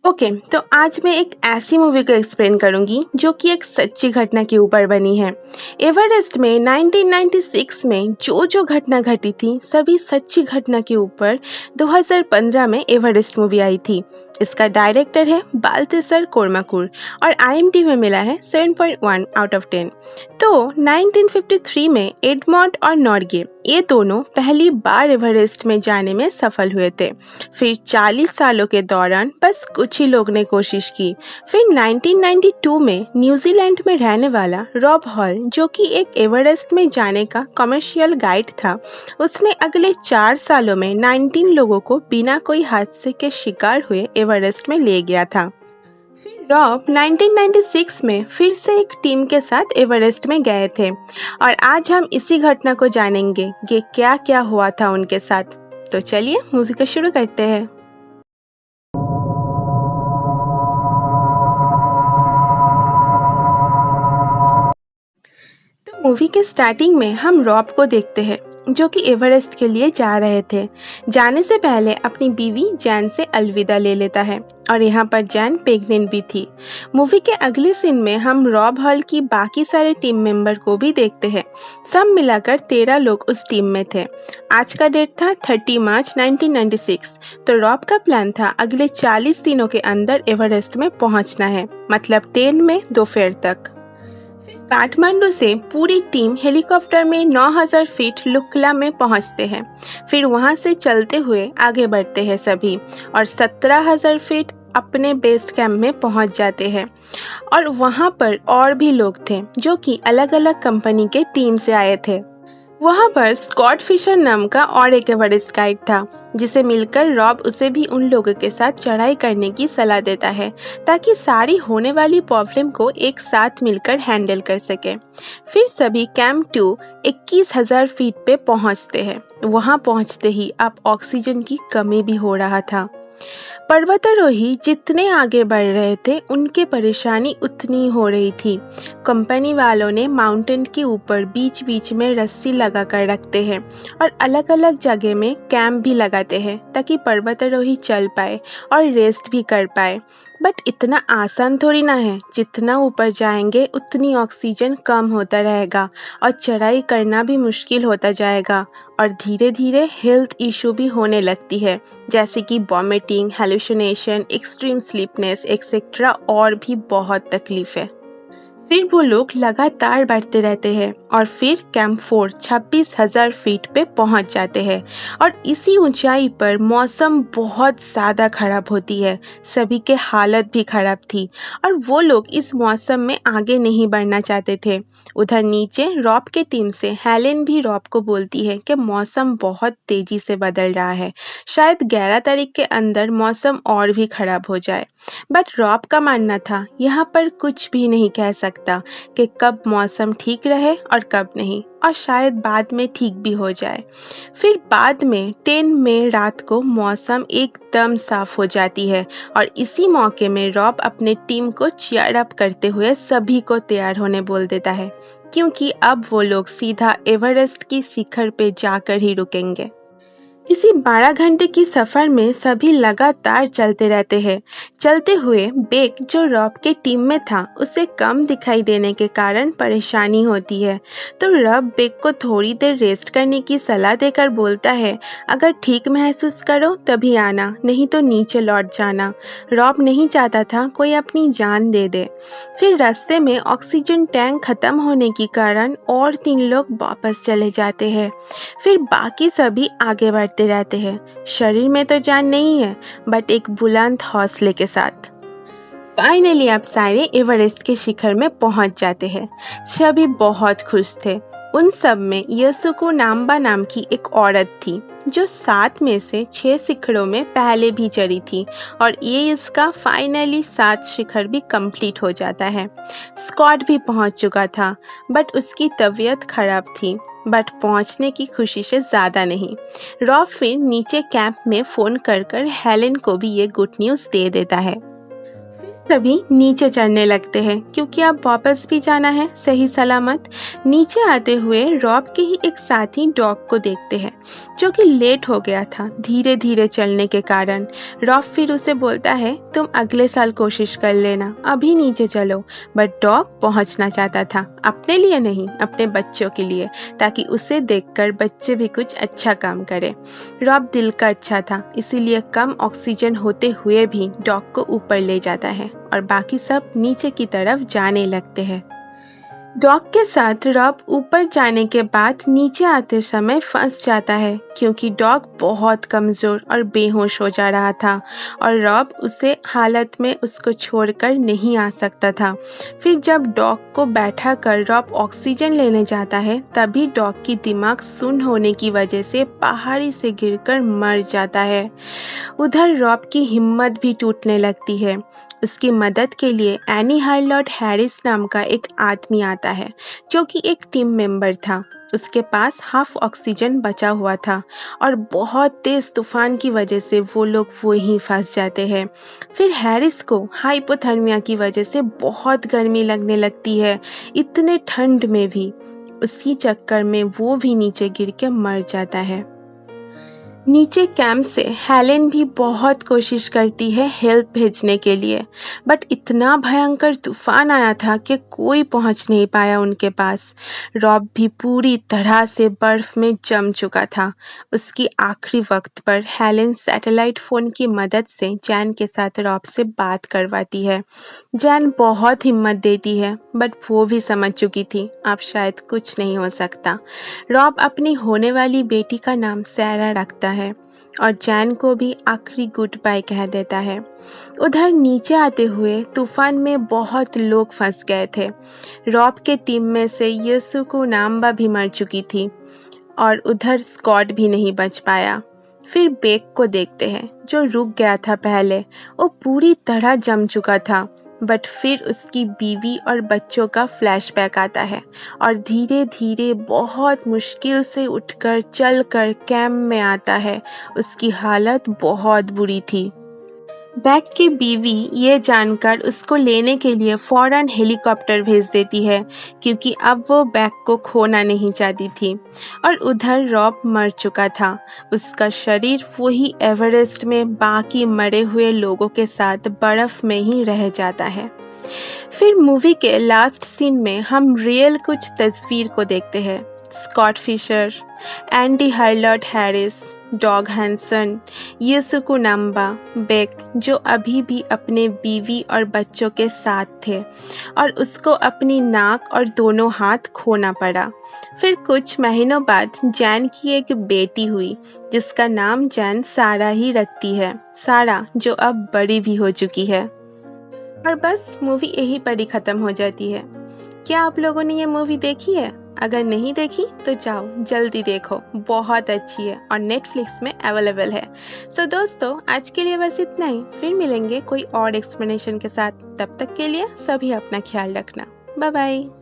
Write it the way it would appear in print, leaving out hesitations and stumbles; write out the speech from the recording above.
Okay तो आज मैं एक ऐसी मूवी को एक्सप्लेन करूंगी जो कि एक सच्ची घटना के ऊपर बनी है। एवरेस्ट में 1996 में जो घटना घटी थी सभी सच्ची घटना के ऊपर 2015 में एवरेस्ट मूवी आई थी। इसका डायरेक्टर है बाल्तेसर कोर्माकुर और IMDb में मिला है 7.1 आउट ऑफ 10। तो 1953 में एडमंड और नॉर्गे ये दोनों पहली बार एवरेस्ट में जाने में सफल हुए थे। फिर 40 सालों के दौरान बस कुछ ही लोग ने कोशिश की। फिर 1992 में न्यूजीलैंड में रहने वाला रॉब हॉल जो कि एक एवरेस्ट में जाने का कमर्शियल गाइड था, उसने अगले 4 सालों में 19 लोगों को बिना कोई हादसे के शिकार हुए एवरेस्ट में ले गया था। फिर रॉब 1996 में फिर से एक टीम के साथ एवरेस्ट में गए थे और आज हम इसी घटना को जानेंगे कि क्या क्या हुआ था उनके साथ। तो चलिए मूवी को शुरू करते हैं। तो मूवी के स्टार्टिंग में हम रॉब को देखते हैं जो कि एवरेस्ट के लिए जा रहे थे। जाने से पहले अपनी बीवी जैन से अलविदा ले लेता है और यहाँ पर जैन प्रेग्नेंट भी थी। मूवी के अगले सीन में हम रॉब हॉल की बाकी सारे टीम मेंबर को भी देखते हैं। सब मिलाकर 13 लोग उस टीम में थे। आज का डेट था 30 मार्च 1996। तो रॉब का प्लान था अगले 40 दिनों के अंदर एवरेस्ट में पहुंचना है, मतलब 10 में दोपहर तक। काठमांडू से पूरी टीम हेलीकॉप्टर में 9000 फीट लुकला में पहुंचते हैं। फिर वहां से चलते हुए आगे बढ़ते हैं सभी और 17000 फीट अपने बेस कैंप में पहुंच जाते हैं। और वहां पर और भी लोग थे जो कि अलग अलग कंपनी के टीम से आए थे। वहां पर स्कॉट फिशर नाम का और एक एवरेस्ट गाइड था जिसे मिलकर रॉब उसे भी उन लोगों के साथ चढ़ाई करने की सलाह देता है ताकि सारी होने वाली प्रॉब्लम को एक साथ मिलकर हैंडल कर सके। फिर सभी कैंप 2 21,000 फीट पे पहुंचते हैं। वहां पहुंचते ही अब ऑक्सीजन की कमी भी हो रहा था। पर्वतारोही जितने आगे बढ़ रहे थे उनकी परेशानी उतनी हो रही थी। कंपनी वालों ने माउंटेन के ऊपर बीच बीच में रस्सी लगा कर रखते हैं और अलग अलग जगह में कैंप भी लगाते हैं ताकि पर्वतारोही चल पाए और रेस्ट भी कर पाए। बट इतना आसान थोड़ी ना है, जितना ऊपर जाएंगे उतनी ऑक्सीजन कम होता रहेगा और चढ़ाई करना भी मुश्किल होता जाएगा और धीरे धीरे हेल्थ इशू भी होने लगती है, जैसे कि vomiting, hallucination, extreme sleepiness etcetera और भी बहुत तकलीफ है। फिर वो लोग लगातार बढ़ते रहते हैं और फिर कैंप 4 26,000 फीट पे पहुंच जाते हैं और इसी ऊंचाई पर मौसम बहुत ज़्यादा खराब होती है। सभी के हालत भी खराब थी और वो लोग इस मौसम में आगे नहीं बढ़ना चाहते थे। उधर नीचे रॉब के टीम से हेलेन भी रॉब को बोलती है कि मौसम बहुत तेज़ी से बदल रहा है, शायद 11 तारीख के अंदर मौसम और भी खराब हो जाए। बट रॉब का मानना था यहाँ पर कुछ भी नहीं कह सकता कि कब मौसम ठीक रहे और कब नहीं, और शायद बाद में ठीक भी हो जाए। फिर बाद में 10 में रात को मौसम एकदम साफ हो जाती है और इसी मौके में रॉब अपने टीम को चीयर अप करते हुए सभी को तैयार होने बोल देता है, क्योंकि अब वो लोग सीधा एवरेस्ट की शिखर पे जाकर ही रुकेंगे। इसी 12 घंटे की सफ़र में सभी लगातार चलते रहते हैं। चलते हुए बेक जो रॉब के टीम में था उसे कम दिखाई देने के कारण परेशानी होती है। तो रॉब बेक को थोड़ी देर रेस्ट करने की सलाह देकर बोलता है, अगर ठीक महसूस करो तभी आना, नहीं तो नीचे लौट जाना। रॉब नहीं चाहता था कोई अपनी जान दे दे। फिर रास्ते में ऑक्सीजन टैंक खत्म होने के कारण और 3 लोग वापस चले जाते हैं। फिर बाकी सभी आगे बढ़ते रहते हैं। शरीर में तो जान नहीं है बट एक बुलंद हौसले के साथ। फाइनली आप सारे एवरेस्ट के शिखर में पहुंच जाते हैं। सभी बहुत खुश थे। उन सब में यसुको नाम्बा नाम की एक औरत थी जो 7 में से 6 शिखरों में पहले भी चढ़ी थी और ये इसका फाइनली 7 शिखर भी कंप्लीट हो जाता है। स्कॉट भी पहुंच चुका था बट उसकी तबीयत खराब थी, बट पहुंचने की खुशी से ज़्यादा नहीं। रॉब फिर नीचे कैंप में फ़ोन कर हेलेन को भी ये गुड न्यूज़ दे देता है। फिर सभी नीचे चढ़ने लगते हैं क्योंकि अब वापस भी जाना है सही सलामत। नीचे आते हुए रॉब के ही एक साथी डॉग को देखते हैं जो कि लेट हो गया था धीरे धीरे चलने के कारण। रॉब फिर उसे बोलता है तुम अगले साल कोशिश कर लेना, अभी नीचे चलो। बट डॉग पहुंचना चाहता था, अपने लिए नहीं अपने बच्चों के लिए, ताकि उसे देखकर बच्चे भी कुछ अच्छा काम करें। रॉब दिल का अच्छा था, इसीलिए कम ऑक्सीजन होते हुए भी डॉग को ऊपर ले जाता है और बाकी सब नीचे की तरफ जाने लगते हैं। डॉग के साथ रॉब ऊपर जाने के बाद नीचे आते समय फंस जाता है क्योंकि डॉग बहुत कमज़ोर और बेहोश हो जा रहा था और रॉब उसे हालत में उसको छोड़कर नहीं आ सकता था। फिर जब डॉग को बैठा कर रॉब ऑक्सीजन लेने जाता है तभी डॉग की दिमाग सुन्न होने की वजह से पहाड़ी से गिरकर मर जाता है। उधर रॉब की हिम्मत भी टूटने लगती है। उसकी मदद के लिए एनी हार्लॉट हैरिस नाम का एक आदमी आता है जो कि एक टीम मेंबर था। उसके पास हाफ ऑक्सीजन बचा हुआ था और बहुत तेज तूफान की वजह से वो लोग वहीं फंस जाते हैं। फिर हैरिस को हाइपोथर्मिया की वजह से बहुत गर्मी लगने लगती है, इतने ठंड में भी। उसी चक्कर में वो भी नीचे गिर के मर जाता है। नीचे कैंप से हेलेन भी बहुत कोशिश करती है हेल्प भेजने के लिए, बट इतना भयंकर तूफान आया था कि कोई पहुंच नहीं पाया उनके पास। रॉब भी पूरी तरह से बर्फ में जम चुका था। उसकी आखिरी वक्त पर हेलेन सैटेलाइट फ़ोन की मदद से जैन के साथ रॉब से बात करवाती है। जैन बहुत हिम्मत देती है बट वो भी समझ चुकी थी अब शायद कुछ नहीं हो सकता। रॉब अपनी होने वाली बेटी का नाम सैरा रखता है और जैन को भी आखिरी गुड बाय कह देता है। उधर नीचे आते हुए तूफान में बहुत लोग फंस गए थे। रॉब के टीम में से यसुको नाम्बा भी मर चुकी थी और उधर स्कॉट भी नहीं बच पाया। फिर बेक को देखते हैं जो रुक गया था पहले, वो पूरी तरह जम चुका था। बट फिर उसकी बीवी और बच्चों का फ्लैशबैक आता है और धीरे धीरे बहुत मुश्किल से उठकर चलकर कैंप में आता है। उसकी हालत बहुत बुरी थी। बैक की बीवी ये जानकर उसको लेने के लिए फौरन हेलीकॉप्टर भेज देती है क्योंकि अब वो बैक को खोना नहीं चाहती थी। और उधर रॉब मर चुका था। उसका शरीर वही एवरेस्ट में बाकी मरे हुए लोगों के साथ बर्फ में ही रह जाता है। फिर मूवी के लास्ट सीन में हम रियल कुछ तस्वीर को देखते हैं। Scott Fisher, Andy Harold Harris, Doug Hansen, Yasuko Namba, Beck जो अभी भी अपने बीवी और बच्चों के साथ थे और उसको अपनी नाक और दोनों हाथ खोना पड़ा। फिर कुछ महीनों बाद जैन की एक बेटी हुई जिसका नाम जैन सारा ही रखती है, सारा जो अब बड़ी भी हो चुकी है। और बस मूवी यहीं पर ही ख़त्म हो जाती है। क्या आप लोगों ने ये मूवी देखी है? अगर नहीं देखी तो जाओ जल्दी देखो, बहुत अच्छी है और नेटफ्लिक्स में अवेलेबल है। सो दोस्तों आज के लिए बस इतना ही, फिर मिलेंगे कोई और एक्सप्लेनेशन के साथ। तब तक के लिए सभी अपना ख्याल रखना। Bye bye.